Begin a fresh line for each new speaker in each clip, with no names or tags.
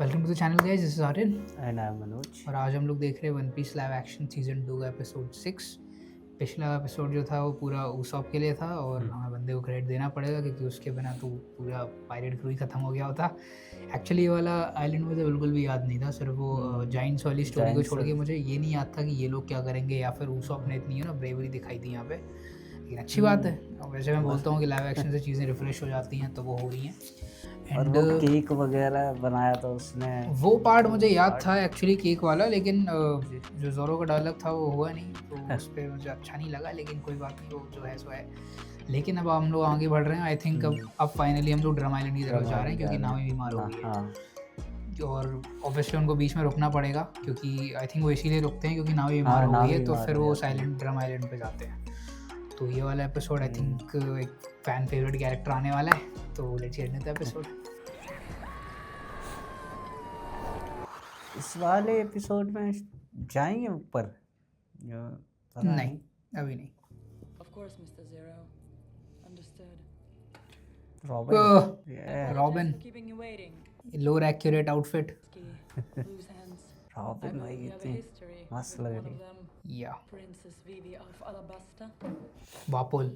Welcome to the channel guys, this is Aryan
and I am Manoj.
और आज हम लोग देख रहे हैं one piece live action season 2 का एपिसोड 6। पिछला एपिसोड जो था वो पूरा उसॉप के लिए था और हमें बंदे को क्रेडिट देना पड़ेगा क्योंकि उसके बिना तो पूरा पायरेट क्रू ही खत्म हो गया होता। एक्चुअली ये वाला आइलैंड मुझे बिल्कुल भी याद नहीं था, सिर्फ वो जाइंट्स वाली स्टोरी को छोड़ के मुझे ये नहीं याद था कि ये लोग क्या करेंगे या फिर उसॉप ने इतनी ब्रेवरी दिखाई थी यहाँ पे। लेकिन अच्छी बात है, वैसे मैं बोलता हूँ कि लाइव एक्शन से चीज़ें रिफ्रेश हो जाती हैं तो वो हो रही हैं।
और वो केक वगैरह बनाया था उसने,
वो पार्ट मुझे याद था एक्चुअली केक वाला, लेकिन जो जोरो का डायलॉग था वो हुआ नहीं तो उस पर मुझे अच्छा नहीं लगा, लेकिन कोई बात नहीं, वो जो है सो है। लेकिन अब हम लोग आगे बढ़ रहे हैं। आई थिंक अब फाइनली हम लोग ड्रम आइलैंड की तरफ जा रहे हैं क्योंकि नामी बीमार हो गई है और ऑब्वियसली उनको बीच में रुकना पड़ेगा क्योंकि आई थिंक वो इसीलिए रुकते हैं क्योंकि नामी बीमार हो गई है, तो फिर वो साइलेंट ड्रम आइलैंड पे जाते हैं। तो ये वाला एपिसोड आई थिंक एक फैन फेवरेट कैरेक्टर आने वाला है, तो let's get into the episode.
इस वाले एपिसोड में जाएंगे ऊपर?
नहीं, अभी नहीं।
Of course, Mr. Zero. Understood.
Robin
For keeping you waiting.
Lower accurate outfit.
Loose ends.
Robin भाई
We have a
कितनी
history
मस्त
with
लग
one
रही
of them,
या
Princess Vivi of Alabasta.
वापोल।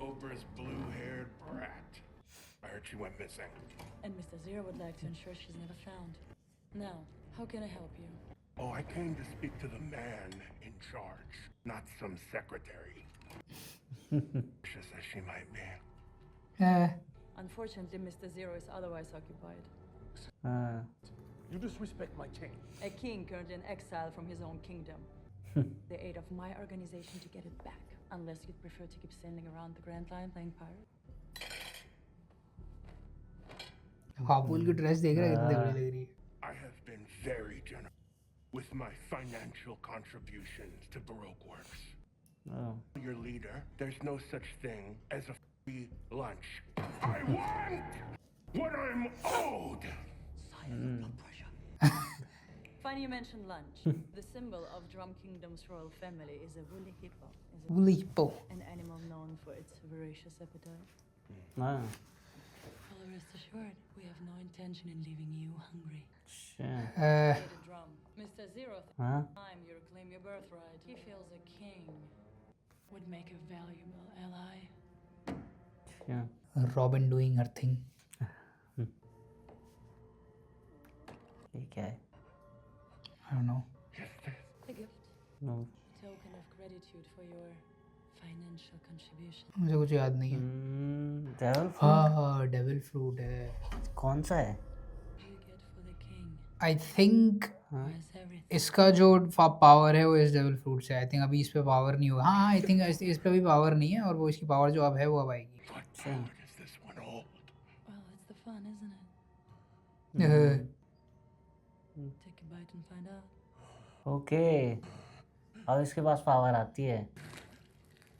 Cobra's blue-haired brat. I heard she went missing.
And Mr. Zero would like to ensure she's never found. Now, how can I help you?
Oh, I came to speak to the man in charge, not some secretary. She says she might be.
Unfortunately, Mr. Zero is otherwise occupied.
You disrespect my king.
A king currently in exile from his own kingdom. The aid of my organization to get it back. Unless you'd prefer to keep sailing around the Grand Line playing pirate.
वापोल की dress देख रहा है कितनी बड़ी लग रही है।
I have been very generous with my financial contributions to Baroque Works. Your leader, there's no such thing as a free lunch. I want what I'm owed.
Funny you mentioned lunch. The symbol of Drum Kingdom's royal family is a woolly hippo.
Woolly hippo.
An animal known for its voracious appetite.
हाँ
Well, rest assured, we have no intention in leaving you hungry.
Uh,
Say the drum. Mr. Zero, time you reclaim your birthright. He feels a king would make a valuable ally.
Robin doing her thing.
ये क्या है?
I don't know.
A gift.
No.
A token of gratitude for your financial contribution.
मुझे कुछ याद नहीं है।
Devil fruit?
हाँ, devil fruit है।
कौन सा है?
You get for the king.
I think
Where's everything?
इसका जो पावर है वो इस डेविल फ्रूट से। आई थिंक अभी इस पे पावर नहीं होगा। हाँ, आई थिंक इस पे भी पावर नहीं है और वो इसकी पावर जो अब है वो अब आएगी।
What food is this one old?
Well, it's the fun, isn't it? Take a bite and find out.
Okay, अब इसके पास पावर आती है।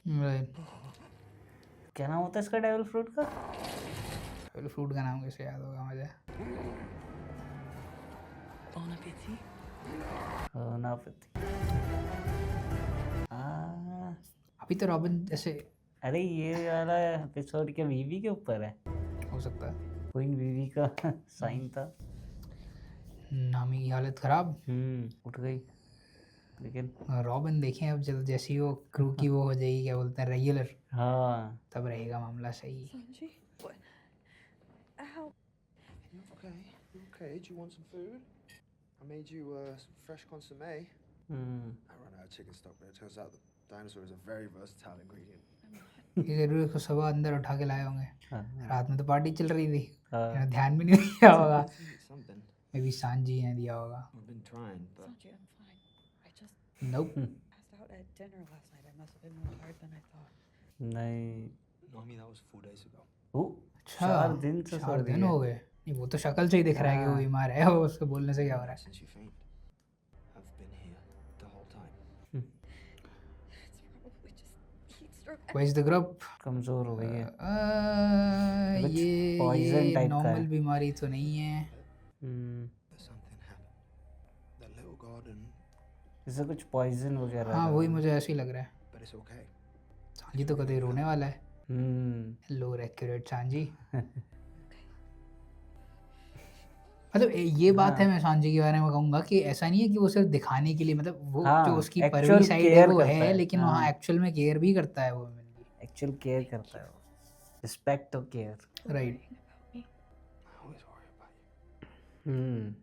राइट।
क्या नाम होता है इसका डेविल फ्रूट का?
डेविल फ्रूट का नाम कैसे याद होगा मुझे?
Bon appetit.
ना पता।
अभी तो रॉबिन जैसे
अरे ये वाला एपिसोड क्या वीवी के ऊपर है?
हो सकता है।
क्वीन वीवी का साइन था।
नामी की हालत खराब।
उठ गई। लेकिन
रॉबिन देखें अब जब जैसी वो क्रू की वो हो जाएगी, क्या बोलते हैं, रेगुलर,
हाँ
तब रहेगा मामला सही।
Sanji? What? Ow.
Okay, do you want some food? I made you some fresh consomme. I ran out of chicken stock, but it turns out the dinosaur is a very versatile ingredient.
ये जरूर उसको सुबह अंदर उठा के लाए होंगे।
हाँ
रात में तो पार्टी चल रही थी,
हाँ।
ध्यान भी नहीं दिया होगा।
Eat something.
May be Sanji ने दिया होगा।
I've been trying, but
Sanji, I'm fine. I just
Nope.
passed out at dinner last night. I must have been more tired than I thought.
नहीं,
no, I mean that was 4 days ago.
वो
अच्छा,
4 दिन से
4 दिन हो गए। नहीं, वो तो शक्ल से ही दिख रहा है कि वो बीमार है, वो उसको बोलने से क्या हो रहा है।
Since you fainted, I've been here the whole time.
It's probably just heat stroke.
Where's the group?
कमजोर हो गई है। कुछ
ये
poison type का
नॉर्मल
है।
बीमारी तो नहीं है।
But something happened. That little garden,
जैसे कुछ पॉइजन वगैरह।
हाँ, वही मुझे ऐसे ही लग रहा है।
but it's okay.
सांजी तो कभी रोने वाला है। Lower accurate Sanji. मतलब ये बात है,
हाँ
मैं सांची के बारे में कहूँगा कि ऐसा नहीं है कि वो सिर्फ दिखाने के लिए, मतलब वो जो
हाँ
उसकी
एक्चुअल
परवी साइड है
केयर
वो
करता
है,
है,
लेकिन वहाँ
हाँ
एक्चुअल में केयर भी करता है वो मेनली।
एक्चुअल केयर करता है वो, रिस्पेक्ट और care.
Right.
I always worry about you.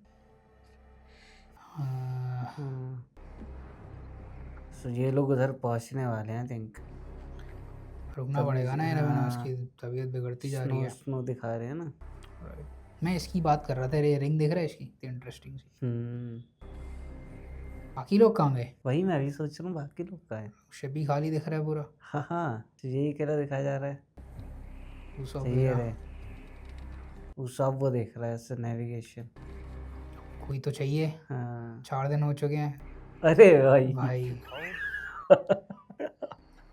सो ये लोग उधर पहुंचने वाले हैं, थिंक
रुकना पड़ेगा ना इन्हें, वरना
हाँ
उसकी तबीयत बिगड़ती जा रही
स्नो
है।
स्नो दिखा रहे हैं ना।
मैं इसकी बात कर रहा था, ये रिंग देख रहा है इसकी, इंटरेस्टिंग सी। बाकी लोग कहाँ गए?
वही मैं भी सोच रहा हूँ बाकी लोग का है।
शिप भी खाली दिख रहा है पूरा।
हाँ हाँ तो यही कह रहा दिखाया जा रहा है।
वो सब
सही
गया।
है, वो सब वो देख रहा है इससे नेविगेशन।
कोई तो चाहिए।
हाँ
4 दिन हो चुके हैं
अरे भाई
भाई।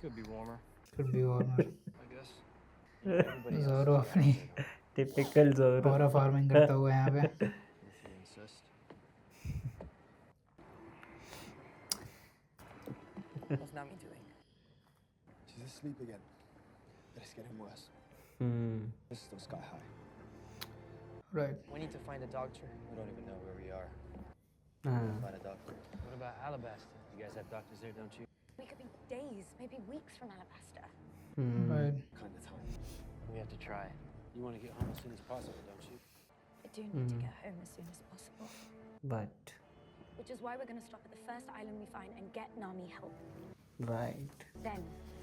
Could be warmer.
Could be warmer।
I guess. Everybody else
zero
is
अपनी
टिपिकल जोरो।
और फार्मिंग करता हुआ यहाँ पे।
if you insist.
What's Nami doing?
She's asleep again. But it's getting worse. This is still sky high.
Right.
We need to find a doctor.
We don't even know where we are.
हाँ
Find a doctor. What about Alabasta? You guys have doctors there, don't you?
We could be days, maybe weeks from Alabasta.
Right.
Kind of time.
We have to try. You want to get home as soon as possible, don't you?
I do need to get home as soon as possible.
But
Which is why we're going to stop at the first island we find and get Nami help.
Right.
Then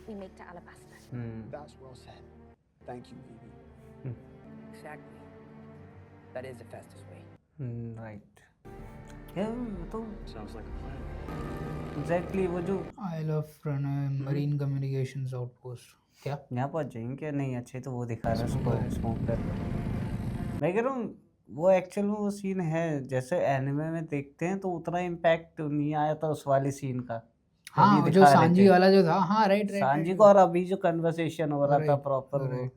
we make to Alabasta.
That's well said. Thank you, Vivi.
Exactly. That is the fastest way.
Right यार तो
Sounds like a plan.
Exactly वो जो
आइल of marine communications outpost. क्या?
यहाँ पहुँच जाएंगे क्या? नहीं अच्छे तो वो दिखा रहा है उसको स्मोकर। मैं कह रहा हूँ वो एक्चुअल में वो सीन है जैसे एनिमे में देखते हैं तो उतना इम्पैक्ट नहीं आया था उस वाले सीन का।
हाँ
अभी
वो
दिखा
जो
रहे
सांजी
थे।
वाला जो था, हाँ राइट राइट।
सांजी को और अभी जो कन्वर्सेशन हो रहा था
Right,
प्रॉपर वो।
right.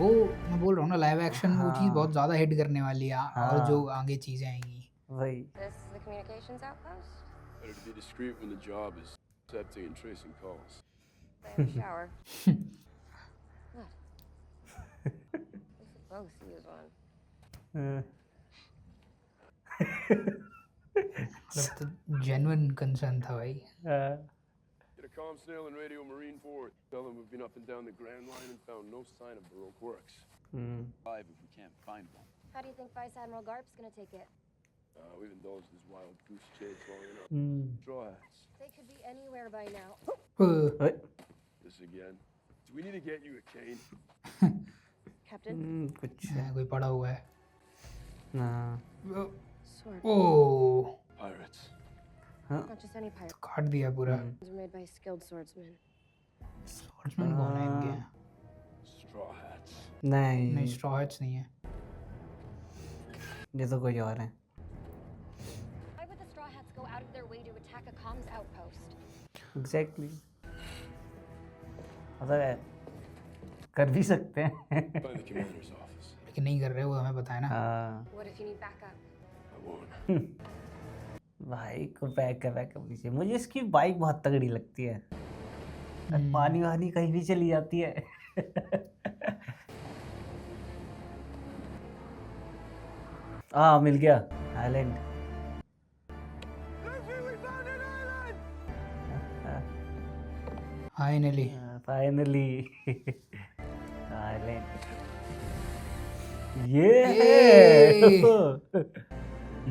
वो मैं बोल रहा हूँ ना, लाइव एक्शन वो चीज़
हाँ।
बहुत ज़्यादा हिट करने वाली है, और
हाँ।
जो आगे चीज़ें आएंगी।
वही
This is the communications outpost.
Better to be discreet when the job is accepting and tracing calls.
They have a shower. What? We should both use one.
मतलब तो जेन्युइन कंसर्न था भाई।
Get a comm snail and radio Marine forward. Tell them we've been up and down the Grand Line and found no sign of Baroque Works.
Five if we can't find one.
How do you think Vice Admiral Garp's going to take it?
We've indulged his wild goose chase long enough. Straw hats.
They could be anywhere by now.
This again. Do we need to get you a cane?
Captain?
कुछ
कोई पड़ा हुआ है।
हाँ
Sword.
Oh
Pirates.
Not just any pirate.
काट दिया पूरा।
These are made by skilled swordsmen.
स्वर्ड्समैन कौन है इनके?
Straw hats.
नहीं,
नहीं
स्ट्रॉ हैट्स नहीं है।
ये तो कोई और है।
Why would the Straw Hats go out of their way to attack a comms outpost?
Exactly मतलब कर भी सकते हैं।
By the commander's office.
लेकिन नहीं कर रहे, वो हमें पता है ना।
हाँ
What if you need backup?
I won't.
भाई को बैकअप नहीं चाहिए। मुझे इसकी बाइक बहुत तगड़ी लगती है। पानी वानी कहीं भी चली जाती है। मिल गया आइलैंड।
फाइनली।
Finally island. ये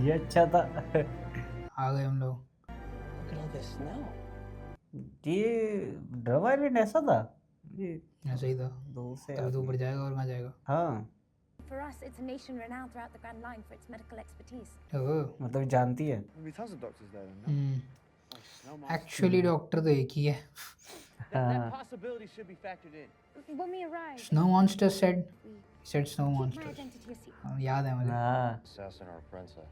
ये अच्छा था।
आ गए हम लोग।
Look at all this snow.
ये ड्रम आइलैंड ऐसा था? ये
ऐसा ही था।
दूर से
तभी तो ऊपर जाएगा और वहाँ जाएगा।
हाँ
For us, it's a nation renowned throughout the Grand Line for its medical expertise.
ओह।
मतलब जानती है।
There'll be tons of doctors there then, no?
Actually doctor तो एक ही है।
That possibility should be factored in.
When we arrive,
snow monster said snow
keep my
monster.
identity a secret.
याद है मुझे।
हाँ
Assassin or princess.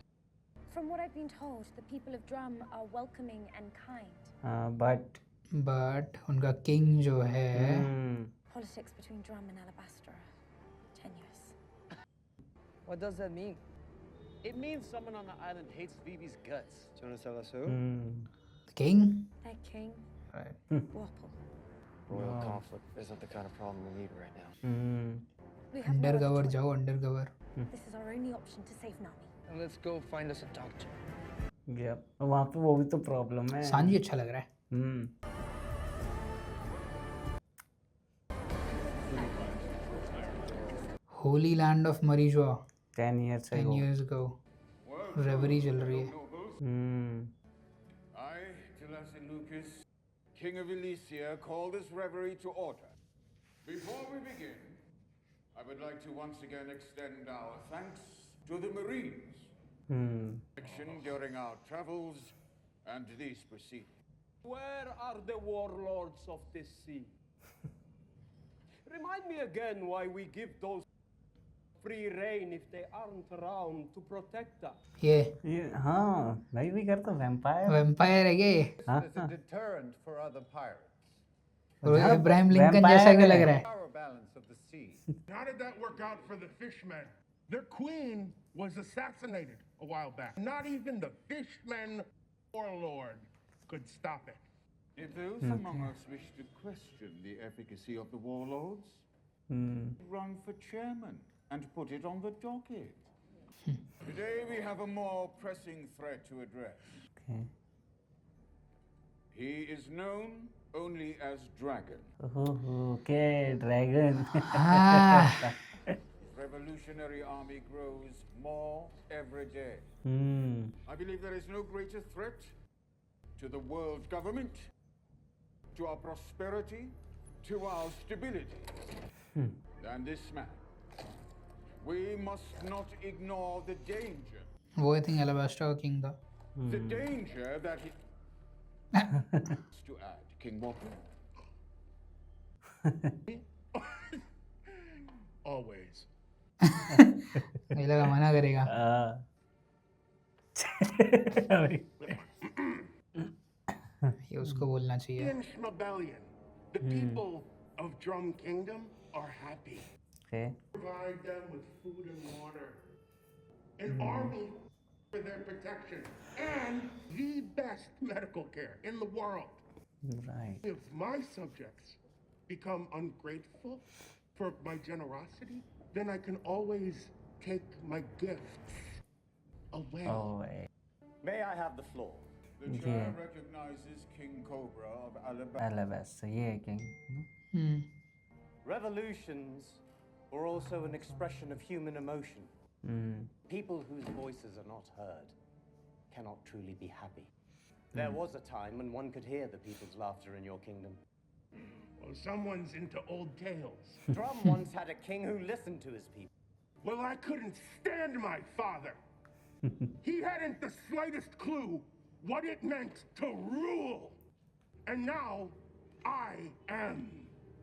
From what I've been told, the people of Drum are welcoming and kind.
But
उनका king जो है
Politics between Drum and Alabasta are tenuous.
What does that mean?
It means someone on the island hates Vivi's guts.
Do you want to tell us who?
King.
Their king, Wapple.
Royal conflict isn't the kind of problem we need right now.
We have no
under
other
cover
choice.
जाओ, under cover.
This is our only option to save Nami.
And let's go find us a doctor.
Yep. वहाँ पे वो भी तो problem है।
Sanji अच्छा लग रहा है। होली लैंड ऑफ मरीजवा
10 years
10
ago.
years ago रेवरी चल रही है।
I, Lucas, King of Elysia, call this reverie to order. Before we begin, I would like to once again extend our thanks to the Marines. During our travels and these proceedings.
Where are the warlords of this sea? Remind me again why we give those free reign if they aren't around to protect us.
ये हाँ भाई भी करता
vampire है ये।
As a deterrent for other pirates.
और Ibrahim Lincoln जैसा क्या लग रहा है?
Power balance of the sea.
How did that work out for the fishmen? Their queen was assassinated a while back. Not even the fishmen warlord could stop it.
If those among us wish to question the efficacy of the warlords, run for chairman and put it on the docket. Today we have a more pressing threat to address. He is known only as Dragon.
Okay, Dragon.
Revolutionary army grows more every day. I believe there is no greater threat to the world government, to our prosperity, to our stability than this man. We must not ignore the danger.
वो I think एलाबास्टर का king था।
The danger that he to add, King Walker.
Always.
मुझे लगा मना करेगा। ये उसको बोलना चाहिए।
In Schmabellion, the people of Drum Kingdom are happy. Provide them with food and water, an army for their protection, and the best medical care in the world.
Right.
If my subjects become ungrateful for my generosity, then I can always take my gifts away.
May I have the floor?
The chair recognizes King Cobra of Alabama.
Alabasta, yeah, King.
Revolutions are also an expression of human emotion. People whose voices are not heard cannot truly be happy. There was a time when one could hear the people's laughter in your kingdom.
Well, someone's into old tales.
Drum once had a king who listened to his people.
Well, I couldn't stand my father. He hadn't the slightest clue what it meant to rule. And now, I am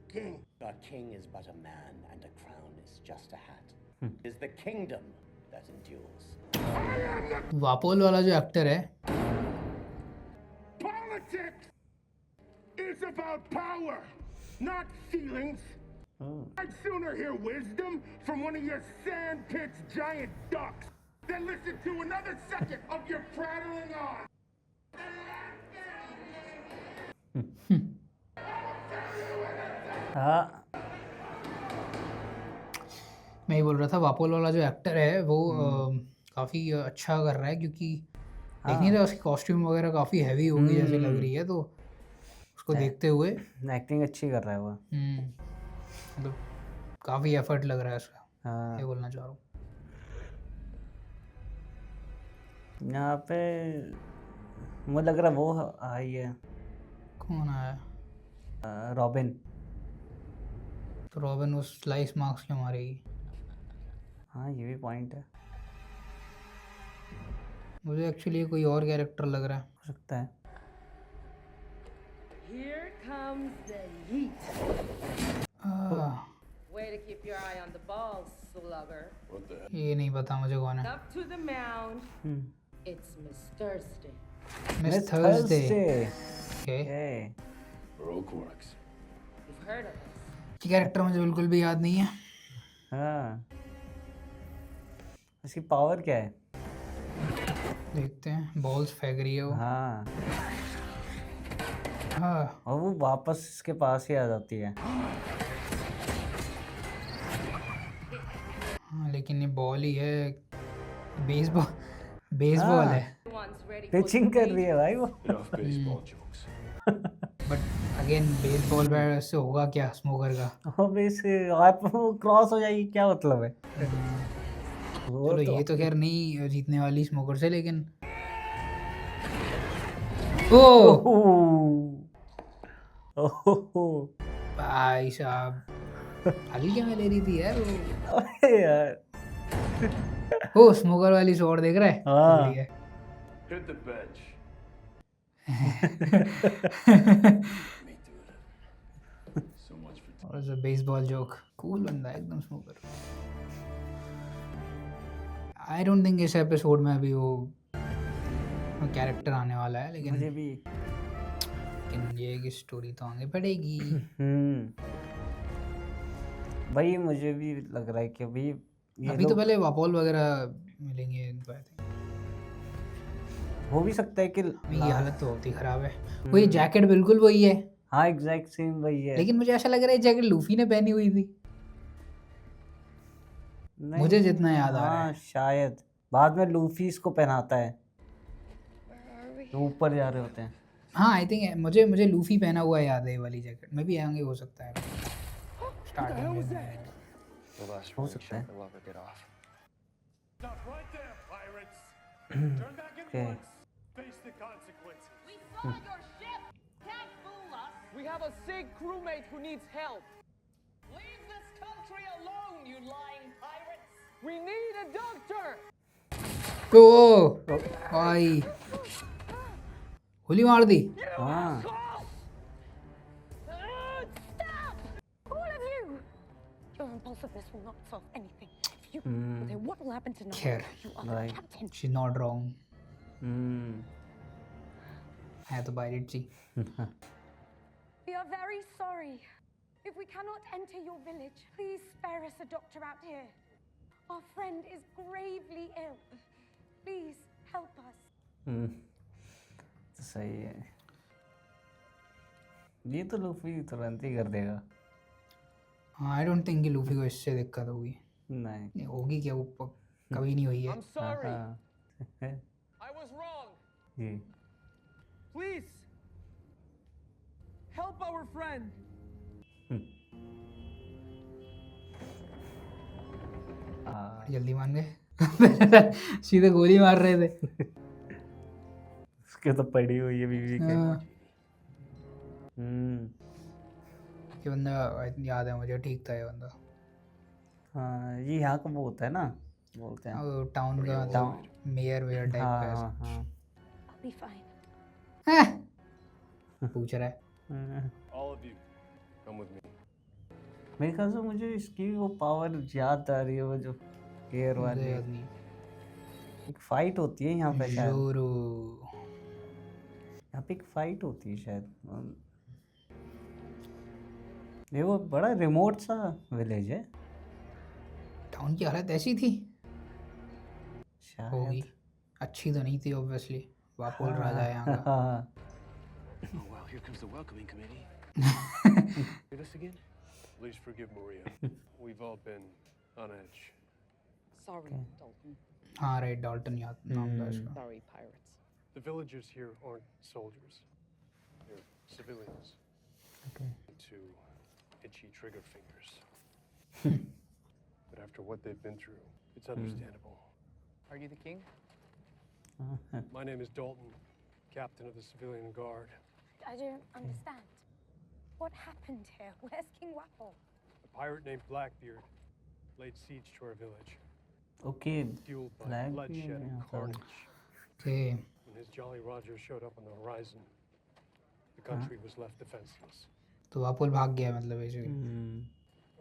king.
A king is but a man, and a crown is just a hat. It is the kingdom that endures.
वापोल वाला जो actor है,
Politics is about power, not feelings. I'd sooner hear wisdom from one of your sandpit's giant ducks than listen to another second of your prattling on.
मैं ये बोल रहा था वापोल वाला जो एक्टर है वो काफ़ी अच्छा कर रहा है, क्योंकि देख नहीं रहा उसकी कॉस्ट्यूम वगैरह काफ़ी हैवी होगी जैसे लग रही है, तो उसको देखते हुए
एक्टिंग अच्छी कर रहा है वो।
मतलब काफ़ी एफर्ट लग रहा है उसका, ये बोलना चाह रहा हूँ।
यहाँ पे मुझे लग रहा है वो आई है।
कौन आया?
रॉबिन।
तो रॉबिन उस स्लाइस मार्क्स क्यों मारेगी?
हाँ ये भी पॉइंट है।
मुझे एक्चुअली कोई और कैरेक्टर लग रहा है।
हो सकता है।
Here comes the heat. Way to keep your eye on the ball, slugger.
What the hell?
ये नहीं पता मुझे कौन है।
Up to the mound. It's Miss Thursday.
Miss Thursday.
Okay.
Baroque works.
You've heard of us.
ये character मुझे बिल्कुल भी याद नहीं है।
हाँ। इसकी पावर क्या है?
देखते हैं। बॉल्स फेंक रही है वो।
हाँ।
हाँ।
और वो वापस इसके पास ही आ जाती है।
हाँ, लेकिन ये बॉल ही है, बेसबॉल है।
पिचिंग कर रही है भाई वो।
Enough baseball jokes.
But again baseball bat से होगा क्या स्मोकर का?
ऑब्वियसली आप वो क्रॉस हो जाएगी, क्या मतलब है? वो
चलो
तो
ये तो खैर नहीं जीतने वाली स्मोकर से, लेकिन ओ
ओह
भाई साहब हल्के में ले रही थी यार वो।
अबे यार
ओ स्मोकर वाली शॉट देख रहा है?
हाँ।
बढ़िया है।
Hit the bench. So much for
और जो बेसबॉल जोक, कूल बंदा है एकदम स्मोकर। आई डोंट थिंक इस एपिसोड में अभी वो कैरेक्टर आने वाला है, लेकिन
मुझे भी
ये की स्टोरी तो आगे बढ़ेगी।
भाई मुझे भी लग रहा है कि अभी
अभी तो पहले वापोल वगैरह मिलेंगे इनको, आई थिंक।
हो भी सकता है कि
अभी की हालत तो बहुत ही खराब है। वो ये जैकेट बिल्कुल वही है।
हाँ एग्जैक्ट सेम वही है,
लेकिन मुझे ऐसा लग रहा है जैकेट लूफी ने पहनी हुई थी, मुझे जितना याद आ रहा है।
शायद बाद में लूफी इसको पहनाता है तो ऊपर जा रहे होते हैं।
हाँ आई थिंक मुझे लूफी पहना हुआ याद है ये वाली जैकेट। मैं भी आगे हो सकता है स्टार्टिंग में।
the last
हो
ring
सकता है।
shot the lover get off.
Stop right there, pirates. Turn back at
Okay.
once. Face the consequences.
We saw your ship! Can't fool us!
We have a sick crewmate who needs help.
Leave this country alone, you lying pirates!
We need a doctor!
ओ भाई गोली मार दी।
हाँ
Stop! All of you! Your impulsiveness will not solve anything. If you then what will happen tonight?
खैर
You are the
right.
captain.
She not wrong, है तो pirate सी।
We are very sorry. If we cannot enter your village, please spare us a doctor out here. Our friend is gravely ill. Please help us.
तो सही है, ये तो Luffy तुरंत ही कर देगा।
हाँ आई डोंट थिंक कि लूफी को इससे दिक्कत होगी।
नहीं
होगी क्या, वो कभी नहीं हुई है।
I'm sorry.
हाँ
I was wrong.
Ji
Please help our friend.
जल्दी मान गए सीधे गोली मार रहे थे।
उसके तो पड़ी हुई है बीवी के।
हाँ। ये बंदा याद है मुझे, ठीक था ये बंदा।
हाँ ये यहाँ का वो होता है ना, बोलते हैं
वो टाउन का मतलब मेयर वेयर टाइप का ऐसा।
हाँ
I'll be fine.
पूछ रहा है।
All of you, come with me.
मेरे ख्याल से मुझे इसकी वो पावर याद आ रही है, वो जो एयर वाली
मुझे याद नहीं।
एक फाइट होती है यहाँ पे शायद,
जोरो।
यहाँ पे एक फाइट होती है शायद। ये वो बड़ा रिमोट सा विलेज है।
टाउन की हालत ऐसी थी होगी,
शायद
अच्छी तो नहीं थी ऑब्वियसली। वापोल राजा है यहाँ का।
हाँ
Oh, well, here comes the welcoming committee.
Read us again? Please forgive Maria. We've all been on edge.
Sorry, Dalton.
हाँ राइट, डाल्टन याद नाम था इसका।
Sorry, pirates.
The villagers here aren't soldiers. They're civilians.
Okay.
To itchy trigger fingers. But after what they've been through, it's understandable.
Are you the king?
My name is Dalton, captain of the civilian guard.
I don't understand. What happened here? Where's King Wapol?
A pirate named Blackbeard laid siege to our village,
okay
fueled by
Blackbeard,
bloodshed and
yeah.
carnage.
Okay.
When his Jolly Roger showed up on the horizon, the country was left defenseless.
तो वापोल भाग गया मतलब ऐसे।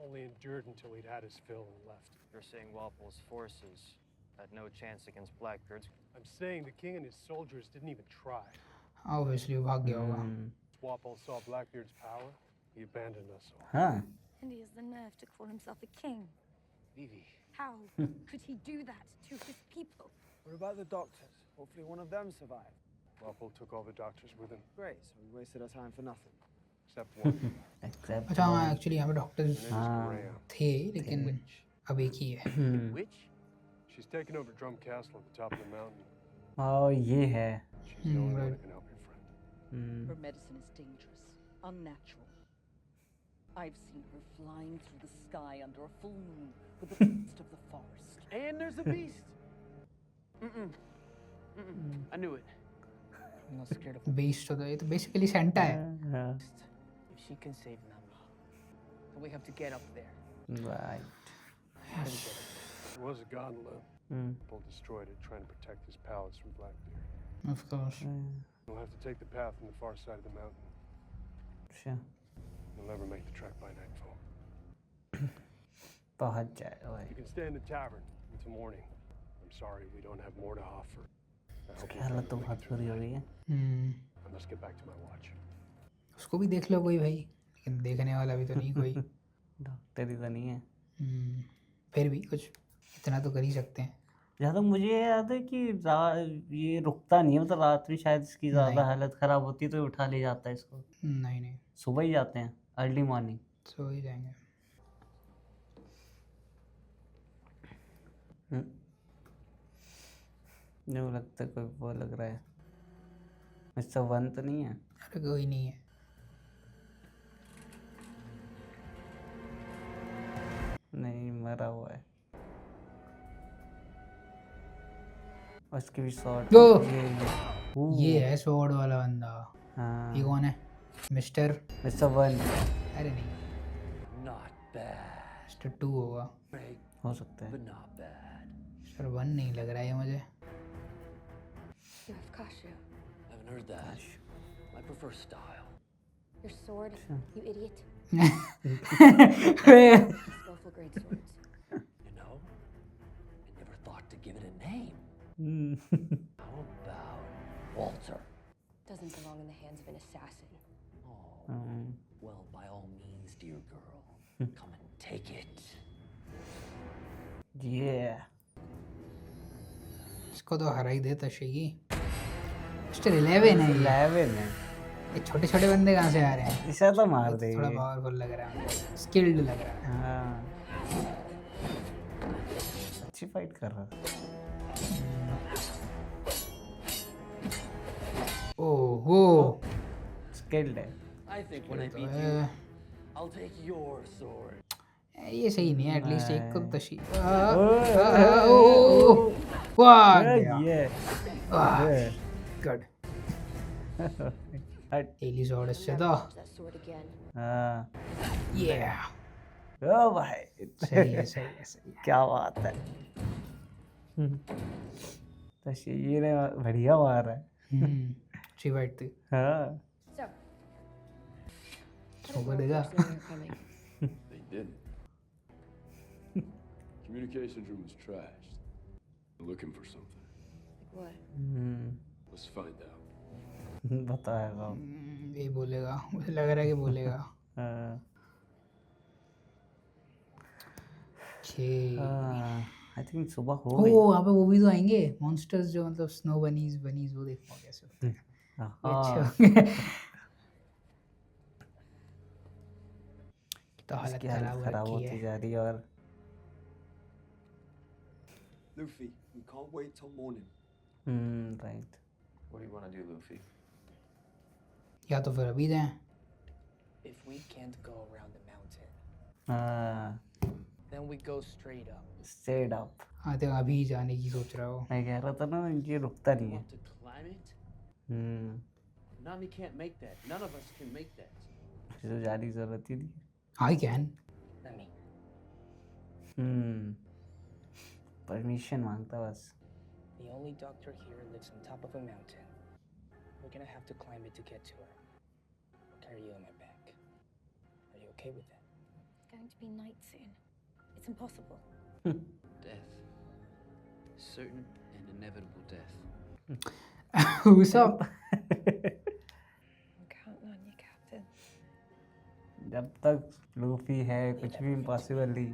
Only endured until he'd had his fill and left.
You're saying Walpole's forces had no chance against Blackbeard's?
I'm saying the king and his soldiers didn't even try.
Obviously वो भाग गया होगा।
Walpole saw Blackbeard's power, he abandoned us all.
हाँ
And he has the nerve to call himself a king.
Vivi.
How could he do that to his people?
What about the doctors? Hopefully one of them survived.
Walpole took all the doctors with him,
Great, so we wasted our time for nothing.
except one.
Except
अच्छा हाँ actually यहाँ पे doctors
Her name is Maria.
थे लेकिन अब एक ही है।
Witch?
She's taken over Drum Castle at the top of the mountain.
Oh, ये है.
She's the only one who can help your friend.
Her medicine is dangerous, unnatural. I've seen her flying through the sky under a full moon with the beast of the forest.
And there's a beast. I knew it. I'm not scared of
best होता है, ये तो basically Santa है.
If she can save Namla, then we have to get up there.
Right.
There was a gondola. People destroyed it trying to protect his palace from Blackbeard.
Of course.
We'll have to take the path on the far side of the mountain.
Sure.
You'll never make the trek by nightfall.
पहुंच जाएगा भाई.
You can stay in the tavern until morning. I'm sorry we don't have more to offer. I hope
उसकी हालत तो बहुत बुरी हो रही है.
I must get back to my watch.
उसको भी देख लो कोई भाई, लेकिन देखने वाला भी तो नहीं कोई.
डॉक्टर ही तो नहीं है.
फिर भी कुछ इतना तो कर ही सकते हैं.
ज़्यादा मुझे याद है कि ये रुकता नहीं है, मतलब रात में शायद इसकी ज़्यादा हालत ख़राब होती है तो उठा ले जाता है इसको.
नहीं
सुबह ही जाते हैं, अर्ली मॉर्निंग.
सो ही जाएंगे.
नहीं लगता कोई वो लग रहा है. मिस्टर वन तो नहीं है.
अरे कोई नहीं है.
नहीं, मरा हुआ है. उसके भी शॉट.
ये है स्वॉर्ड वाला बंदा.
हाँ.
ये कौन है? Mister
one.
अरे नहीं,
Not bad.
मिस्टर 2 होगा.
हो सकता है.
But not bad.
मिस्टर 1 नहीं लग रहा है मुझे.
You have Kasha.
Haven't heard that. I prefer style.
Your sword, you idiot. Skillful great swords.
You know, I never thought to give it a name. How about Walter?
Doesn't belong in the hands of an assassin.
Well, by all means, dear girl, come and take it.
Yeah.
इसको तो हरा ही देता शेगी. Mister 11 है.
11 है.
ये छोटे छोटे बंदे कहाँ से आ रहे हैं?
इसे तो मार देंगे.
थोड़ा पावरफुल लग रहा है, स्किल्ड लग रहा है.
हाँ. अच्छी फाइट कर रहा है.
ओहो,
स्किल्ड है.
I think when I beat you, I'll take your sword.
ये सही नहीं है. एटलीस्ट एक को तो शी. गुड. एली स्वॉर्ड से तो.
That sword again.
हाँ.
ये
ओ भाई.
सही है.
क्या बात है. तो ये ने बढ़िया मार है.
अच्छी फाइट थी.
हाँ.
So,
होगा देगा.
They didn't. Communications room was trashed. They're looking for something.
like what?
Let's find out.
बताएगा.
ये बोलेगा, मुझे लग रहा है कि बोलेगा.
आई थिंक सुबह हो गई.
वहाँ पे वो भी तो आएंगे मॉन्स्टर्स, जो मतलब स्नो बनीज वो देखो कैसे होते हैं. तो हालत खराब
होती जा रही है. और
Luffy, we can't wait till morning.
Right.
What do you want to do, Luffy?
या तो फिर अभी जाएं.
If we can't go around the mountain, then we go straight up.
Straight up.
हाँ तो अभी जाने की सोच रहा हो.
मैं कह रहा था ना, ये रुकता नहीं है.
Want to climb it? Nami can't make that. None of us can make that.
तो जाने की जरूरत ही नहीं.
I can.
Let me.
Permission मांगता बस.
The only doctor here lives on top of a mountain. We're gonna have to climb it to get to her. I'll carry you on my back. Are you okay with that?
It's going to be night soon. It's impossible.
Death. Certain and inevitable death.
Who's up?
I'm counting on you, Captain.
जब तक Luffy है कुछ भी impossible नहीं.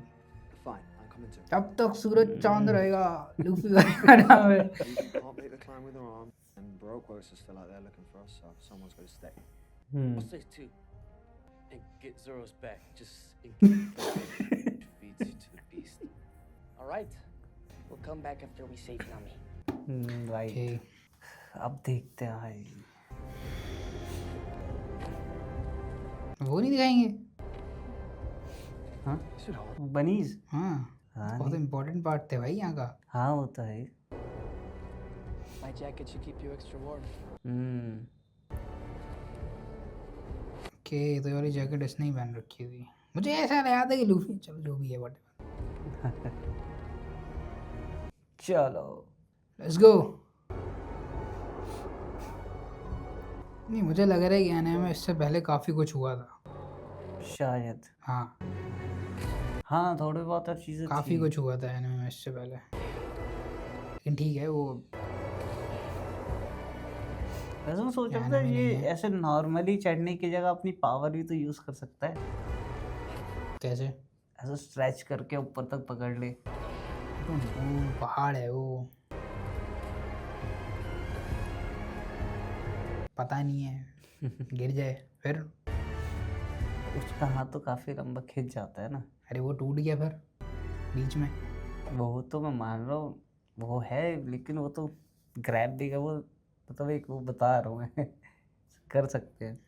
Fine, I'm coming too.
जब तक सूरज चांद रहेगा लूफी का नाम है.
You can't make the climb with her arm, and Baroqueworks are still out there looking for us, so someone's got to stay.
I'll stay too. And get Zoro's back, just in case it feeds you to the beast.
All right. We'll come back after we save Nami.
Right
Okay.
अब देखते हैं भाई
वो नहीं दिखाएंगे?
हाँ bunnies
हाँ
हाँ
बहुत
नहीं
इम्पोर्टेंट पार्ट थे भाई यहाँ का।
हाँ वो तो है
My jacket should keep you extra warm.
Okay तो ये वाली जैकेट इसने ही पहन रखी थी। मुझे ऐसा याद है कि लूफी, चलो जो भी है वट
चलो
लेट्स गो। नहीं मुझे लग रहा है कि एनीमे में इससे पहले काफ़ी कुछ हुआ था
शायद
हाँ
हाँ थोड़ी बहुत और चीज़ें
काफ़ी
थी
कुछ हुआ था एनीमे में इससे पहले, लेकिन ठीक है वो
वैसे मैं सोच रहा था
एनीमे
ये
नहीं है।
ऐसे नॉर्मली चढ़ने की जगह अपनी पावर भी तो यूज़ कर सकता है
कैसे?
ऐसे स्ट्रेच करके ऊपर तक पकड़ ले
वो पहाड़ है वो, पता नहीं है गिर जाए फिर।
उसका हाथ तो काफ़ी लंबा खिंच जाता है ना
अरे वो टूट गया फिर बीच में।
वो तो मैं मान रहा हूँ वो है लेकिन वो तो ग्रैब भी वो मतलब एक वो बता रहा हूँ मैं कर सकते हैं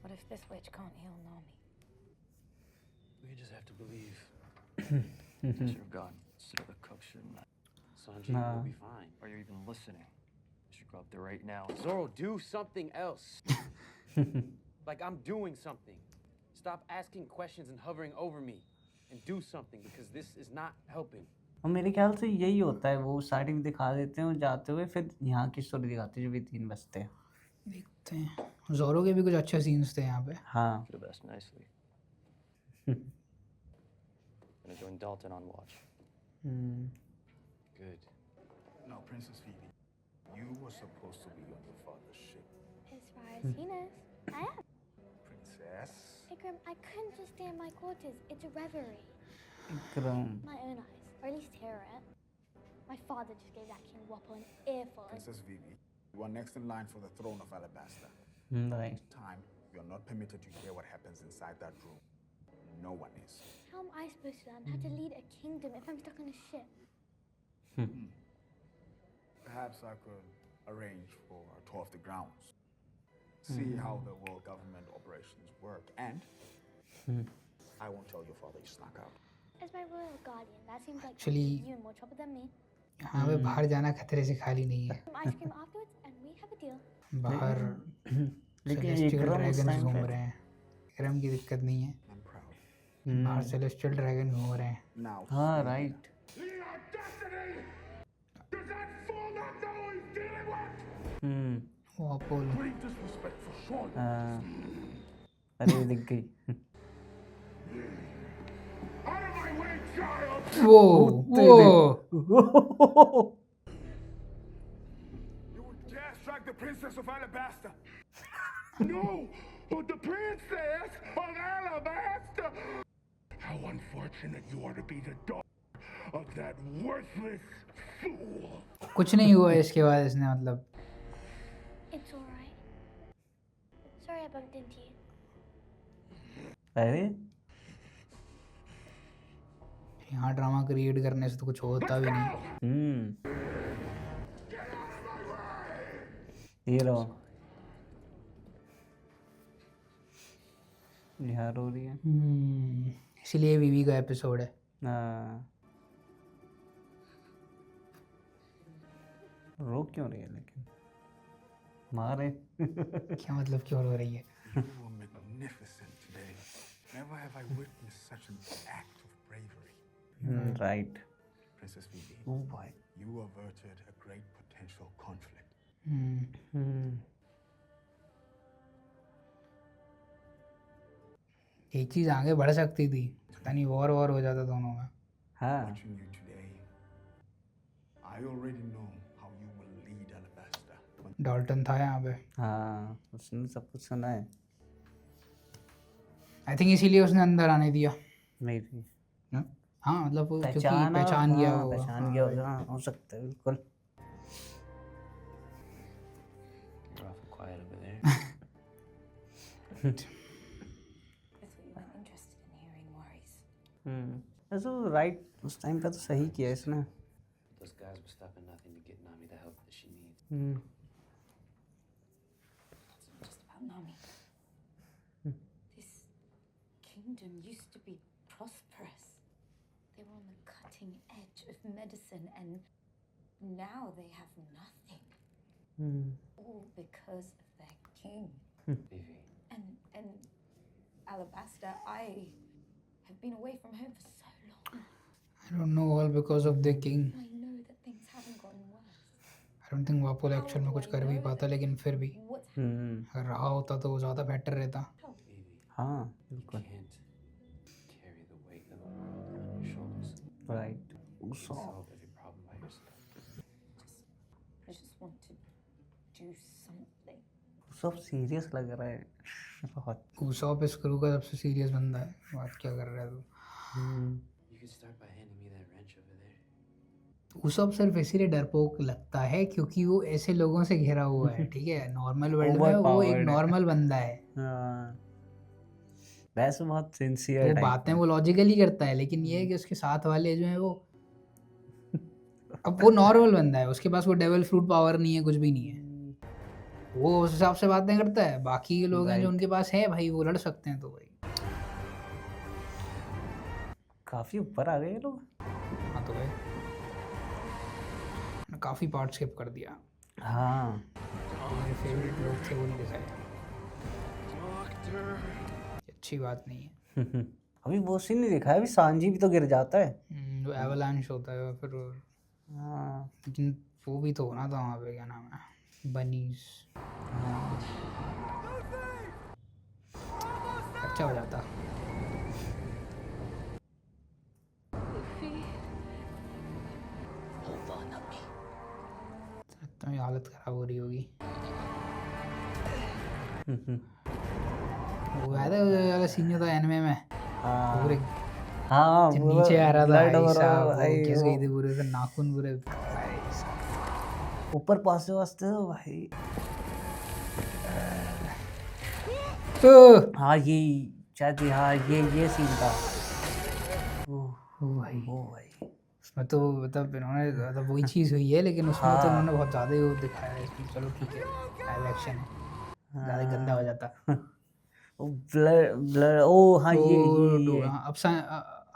What if this witch can't heal Nami?
We just have to believe. Should have gone. Instead of the cook, shouldn't I? Sanji,
Nah.
you'll be fine. Are you even listening? You should go up there right now. Zoro, do something else. Like I'm doing something. Stop asking questions and hovering over me. And do something because this is not helping.
और मेरे ख्याल से यही होता है वो starting दिखा देते हैं और जाते हुए फिर यहाँ की स्टोरी दिखाते हैं जो भी 3 बजते हैं
देखते हैं जोरो के भी कुछ अच्छे सीन्स थे यहाँ पे।
हाँ
For the best, nicely. Gonna join Dalton on watch. Good.
Now, Princess Phoebe, you were supposed to be on your father's ship.
As far as he knows, I am.
Princess?
Ikram, I couldn't just stay in my quarters. It's a reverie.
Vikram
My own eyes, or at least hear it. My father just gave that King Wappo an earful.
Princess Vivi, you are next in line for the throne of Alabasta.
Right
Time, you're not permitted to hear what happens inside that room. No one is.
How am I supposed to learn how to lead a kingdom if I'm stuck on a ship?
Perhaps I could arrange for a tour of the grounds. See how the world government operations work. And I won't tell your father you snuck out.
As my royal guardian, that seems like
Actually-
you in more trouble than me.
यहाँ पे बाहर जाना खतरे से खाली नहीं है।
Some ice cream afterwards, and we have a deal.
बाहर
लेकिन
सेलेस्टियल
विक्रम उस
ड्रैगन्स
टाइम
घूम
पे
रहे हैं। विक्रम की दिक्कत नहीं है,
I'm proud.
बाहर सेलेस्टियल ड्रैगन घूम रहे हैं।
Now,
हाँ right
The audacity! Does that fool not know who he's dealing with?
वो अपोलो
Pretty disrespectful, surely.
अरे दिख गई
Out of my way, child!
वो
You would dare strike the princess of Alabasta? No! But the princess of Alabasta! How unfortunate you are to be the daughter of that worthless fool!
कुछ नहीं हुआ इसके बाद इसने मतलब
It's alright. Sorry I bumped into you.
अरे
यहाँ drama create करने से तो कुछ होता भी नहीं।
ये रहो यहाँ रो रही है
इसीलिए वीवी का एपिसोड है।
हाँ रो क्यों रही है लेकिन मारे
क्या मतलब क्यों रो रही है?
you were magnificent today. Never have I witnessed such an act of bravery.
Right
Princess Vivi,
ओ भाई
you averted a great potential conflict.
एक चीज आगे बढ़ सकती थी, पता नहीं वॉर हो जाता दोनों में।
हाँ
Watching you today, I already know how you will lead Alabasta.
Dalton था यहाँ पे,
हाँ उसने सब कुछ सुना है
आई थिंक इसीलिए उसने अंदर आने दिया।
नहीं थी
हाँ मतलब वो क्योंकि
पहचान
पहचान गया
हाँ,
होगा।
पहचान गया होगा हाँ, हो सकता है बिल्कुल
You're awful quiet over there.
That's what you weren't interested in hearing, worries.
ऐसा राइट उस टाइम पे तो सही किया इसने।
Those guys were stopping nothing to get Nami the help that she needs.
It's not just about Nami. This kingdom used to be prosperous. They were on the cutting edge of medicine, and now they have nothing. All because of their king.
Vivi.
And Alabaster, I have been away from home for so long.
I don't know, all because of the king.
I know that things haven't gotten worse.
I don't think वापो actual में कुछ कर भी पाता, लेकिन फिर भी अगर रहा होता तो वो ज़्यादा बेटर रहता।
हाँ बिल्कुल।
Can't carry the weight of the world on your shoulders.
Right.
You can solve every problem by yourself.
I just want to do something.
सब सीरियस लग रहा है बहुत।
उसॉप इस क्रू का सबसे सीरियस बंदा है। बात क्या कर रहा है तू?
You can start by handing me that wrench over there.
Usopp सिर्फ इसीलिए डरपोक लगता है क्योंकि वो ऐसे लोगों से घिरा हुआ है, ठीक है? नॉर्मल वर्ल्ड में वो एक नॉर्मल बंदा है।
वैसे बहुत सिंसियर
वो बातें वो लॉजिकली करता है, लेकिन ये है कि उसके साथ वाले जो है वो अब वो नॉर्मल बंदा है, उसके पास वो डेविल फ्रूट पावर नहीं है, कुछ भी नहीं है। वो उस हिसाब से बातें करता है। बाकी के लोग हैं जो उनके पास है भाई, वो लड़ सकते हैं। तो भाई
काफी ऊपर आ गए ये लोग।
हाँ तो भाई काफी पार्ट स्किप कर दिया।
हाँ
मेरे फेवरेट लोग थे वो नहीं दिखाए। अच्छी बात नहीं है।
अभी वो सीन नहीं दिखा है, अभी सांजी भी तो गिर जाता है।
जो एवलांश होता है फिर।
हाँ
लेकिन वो भी तो होना था वहाँ पे, क्या नाम है, बनीज। अच्छा हो जाता। तो हालत खराब हो रही होगी। वो याद है वाला सीन जो था एनिमे में, पूरे
हाँ
नीचे आ रहा था भाई साहब, वो घिस गई थी पूरे से, नाखून पूरे
ऊपर पासे वास्ते तो भाई। हाँ ये शायद, हाँ ये सीन था।
ओ भाई उसमें तो मतलब इन्होंने मतलब वही चीज़ हुई है, लेकिन उसमें तो उन्होंने बहुत ज़्यादा ही वो दिखाया है इसमें। चलो ठीक है, लाइव एक्शन है, ज़्यादा गंदा हो जाता।
ब्लर ओ हाँ ये
अब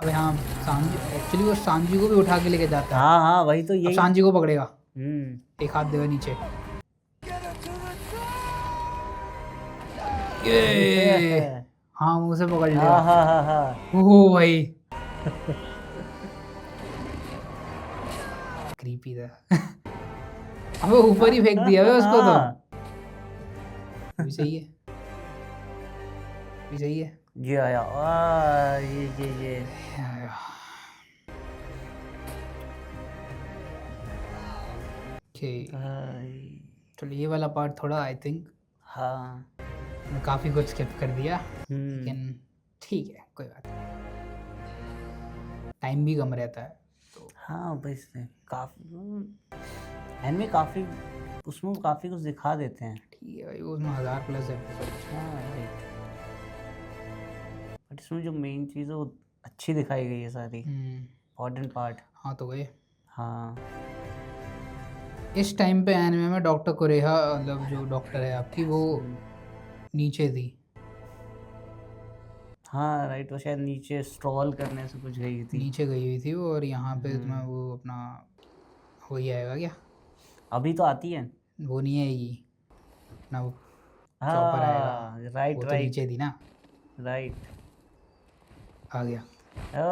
अबे हाँ सांजी, एक्चुअली वो सांजी को भी उठा के लेके जाता है।
हाँ वही तो, ये
सांजी को पकड़ेगा, एक हाथ देगा नीचे। ये हाँ मुँह से पकड़ लिया।
हाँ
ओ भाई क्रीपी था। अबे ऊपर ही फेंक दिया उसको तो। भी सही है, भी सही है।
ये आया ये
चलो ये वाला पार्ट थोड़ा आई थिंक
हाँ
मैं काफ़ी कुछ स्किप कर दिया, लेकिन ठीक है कोई बात नहीं, टाइम भी कम रहता है तो।
हाँ बस काफ़ी एनिमे काफ़ी उसमें काफ़ी कुछ दिखा देते हैं।
ठीक है भाई, उसमें 1000+ एपिसोड।
हाँ बट इसमें जो मेन चीज़ है वो अच्छी दिखाई गई है सारी, इम्पोर्टेंट पार्ट।
हाँ तो गए।
हाँ
इस टाइम पे एनिमे में डॉक्टर कुरेहा, मतलब जो डॉक्टर है आपकी, वो नीचे थी।
हाँ राइट, वो शायद नीचे स्ट्रॉल करने से कुछ गई थी,
नीचे गई हुई थी वो। और यहाँ पे तुम्हें वो अपना हो ही आएगा क्या,
अभी तो आती है
वो नहीं आएगी ना, वो
चॉपर
आएगा।
राइट
वो तो नीचे थी ना।
राइट
आ गया,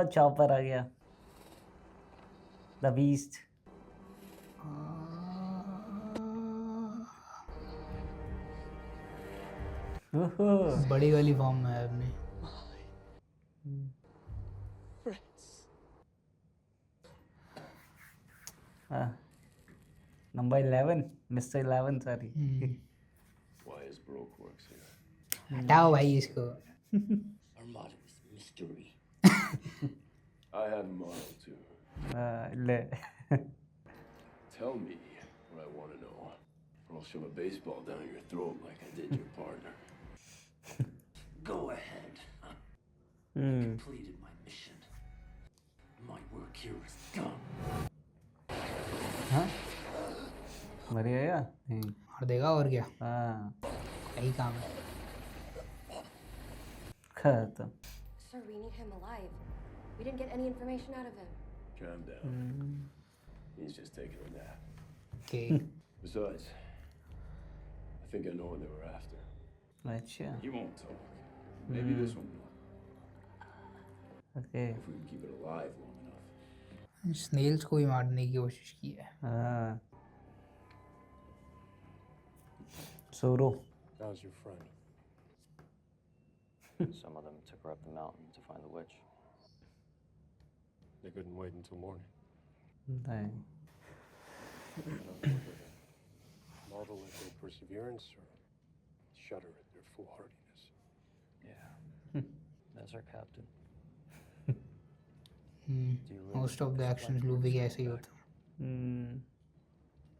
चॉपर आ गया, द बीस्ट।
बड़ी वाली फॉर्म में है अपने।
Number 11 mister 11 sorry.
Why is Baroque Works here?
हटाओ भाई इसको।
Our motto is mystery. I have a motto too. Tell me what I want to know, or I'll shove a baseball down your throat like I did your partner. Go ahead. Completed my mission.
you is dumb.
हाँ मर गया नहीं
मार देगा और क्या
हाँ
यही काम है
खत्म
Sir, we need him alive. We didn't get any information out of him.
Calm down. He's just taking a nap.
Okay.
Besides, I think I know what they were after.
अच्छा
He won't talk. Maybe this one will.
okay
If we can keep it alive long enough.
Snails को भी मारने की कोशिश की है
हाँ Zoro
How's your friend?
Some of them took her up the mountain to find the witch.
They couldn't wait until morning.
नहीं
Marvel at their perseverance or shudder at their foolhardiness.
Yeah. That's our captain.
Most of the actions Luffy के ऐसे ही होता